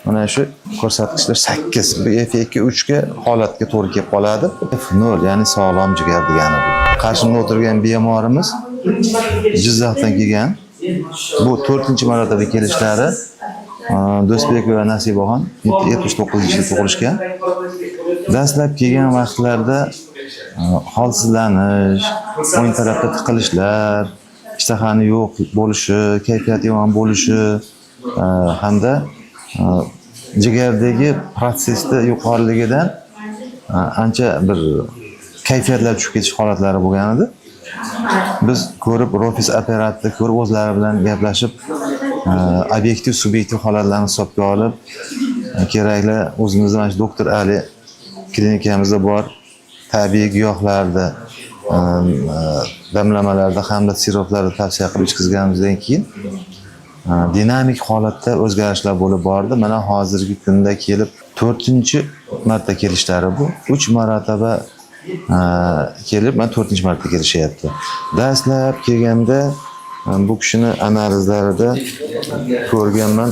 mana shu ko'rsatkichlar 8. Bu F2-3 ga holatga to'g'ri kelib qoladi. F0 ya'ni sog'lom jigar degani bu. Qarshimda o'tirgan bemorimiz Jizzaxdan kelgan. Bu 4-marotaba kelishlari. Do'stbek va Nasibaxon 79-yilda tug'ilishgan. Dastlab kelgan vaqtlarda holsizlanish, o'ng tarafda tiqilishlar, ishtahani yo'q bo'lishi, kayfiyati yomon bo'lishi hamda jigardagi protsessda yuqoriligidan ancha bir kayfiyatlar tushib ketish holatlari bo'lgan edi. Biz ko'rib, Rofis operatorni ko'rib, o'zlari bilan gaplashib, obyektiv, subyektiv holatlarni hisobga olib, kerakli o'zimizda mana shu doktor Ali klinikamizda bor tabiiy giyohlarda, damlamalarda hamda siroplarda tavsiya qilib ichkizganimizdan keyin dinamik holatda o'zgarishlar bo'lib bordi. Mana hozirgi kunda kelib 4-marta kelishlari bu. 3 marotaba kelib, mana 4-marta kelishyapti. Dastlab kelganda bu kishini analizlarida ko'rganman,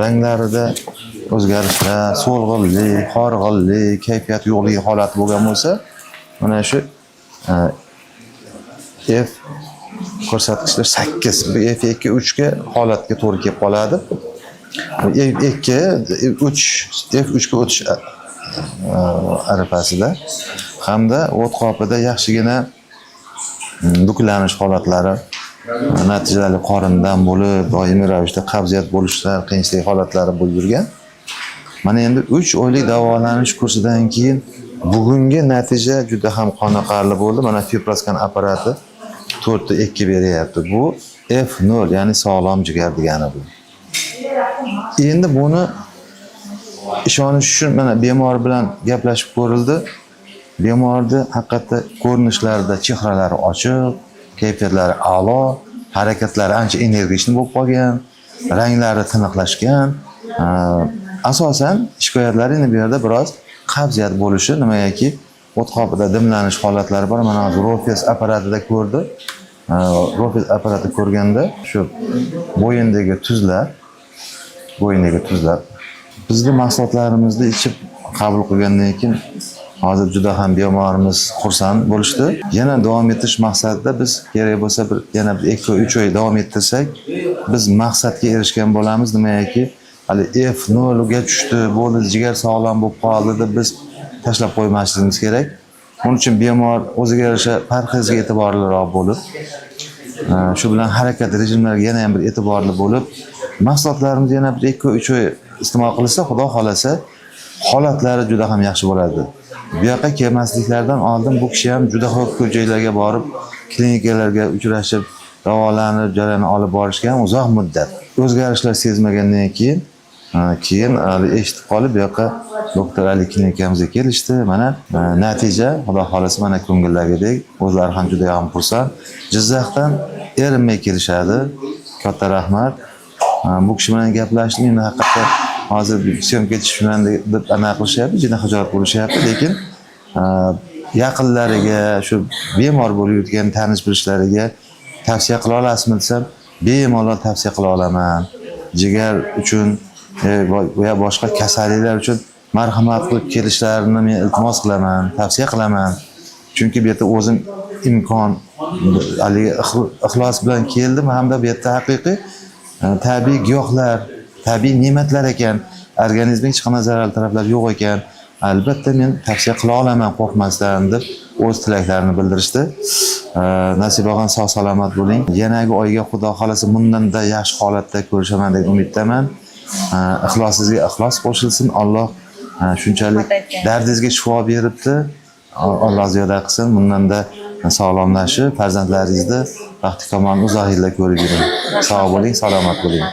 ranglarida o'zgarishlar, so'lg'inlik, horg'inlik, kayfiyat yo'qligi holati bo'lgan bo'lsa, mana shu F ko'rsatkichlar 8. Bu F2-3 ga holatga to'g'ri kelib qoladi. F3 ga o'tish arafasida hamda o't qopida yaxshigina buklanish holatlari, natijali qorindan bo'lib, doimiy ravishda qabziyat bo'lishlar, qiyinchilik holatlari bo'lib yurgan. Mana endi 3 oylik davolanish kursidan keyin bugungi natija juda ham qoniqarli bo'ldi. Mana fibroskan apparati 4/2 beryapti. Bu F0 ya'ni sog'lom jigar degani bu. Endi buni ishonish uchun mana bemor bilan gaplashib ko'rildi. Bemorning haqiqatda ko'rinishlarida chehralari ochiq, kayfiyatlari a'lo, harakatlari ancha energichni bo'lib qolgan, ranglari tiniqlashgan. Asosan shikoyatlari endi bu yerda biroz qabziyat bo'lishi, nimagaki o't qopida dimlanish holatlari bor. Mana hozir Rofis apparatida ko'rdi. Rofis apparatida ko'rganda shu bo'yindagi tuzlar bizning mahsulotlarimizni ichib qabul qilgandan keyin hozir juda ham bemorimiz xursand bo'lishdi. Yana davom ettirish maqsadida biz kerak bo'lsa yana 2-3 oy davom ettirsak, biz maqsadga erishgan bo'lamiz. Nimagaki hali F0 ga tushdi, bo'ldi, jigar sog'lom bo'lib qoldi deb biz tashlab qo'ymasligimiz kerak. Onun uchun bemor o'ziga yarasha parhezga e'tiborliroq bo'lib, shu bilan harakat rejimlariga yana ham bir e'tiborli bo'lib, mahsulotlarimizni yana bir 2-3 oy iste'mol qilsa, xudo xolasa, holatlari juda ham yaxshi bo'ladi. Bu yoqqa kelmasliklaridan oldin bu kishi ham juda ko'p joylarga borib, klinikalarga uchrashib, davolanib, jarayonni olib borishgan uzoq muddat. O'zgarishlar sezmagandan keyin eshitib qolib, bu yoqqa doktor Ali klinikamizga kelishdi. Mana natija, xudo xolasa, mana ko'ngildagidek, o'zlari ham juda ham xursand. Jizzaxdan erinmay kelishadi. Katta rahmat. Bu kishi bilan gaplashdim. Endi haqiqatda hozir syomka tushiman deb anaqa qilishyapti, juda xijolat bo'lishyapti, lekin yaqinlariga, shu bemor bo'lib yurgan tanish-bilishlariga tavsiya qila olasizmi desam, bemalol tavsiya qila olaman. Jigar uchun va boshqa kasalliklar uchun marhamat qilib kelishlarini men iltimos qilaman, tavsiya qilaman. Chunki bu yerda o'zim imkon, ixlos bilan keldim hamda bu yerda haqiqiy tabiiy giyohlar, tabiiy ne'matlar ekan, organizmga hech qanday zararli taraflar yo'q ekan. Albatta men tavsiya qila olaman qo'rqmasdan deb o'z tilaklarini bildirishdi. Nasibaxon sog' salomat bo'ling. Yanagi oyga xudo xolasa bundanda yaxshi holatda ko'rishaman deb umiddaman. Ixlosingizga ixlos qo'shilsin. Alloh shunchalik dardingizga shifo beribdi. Alloh ziyoda qilsin. Bundanda sog'lomlashib, farzandlaringizni baxti kamon uzoq yillar ko'rib yuring. Sog' bo'ling, salomat bo'ling.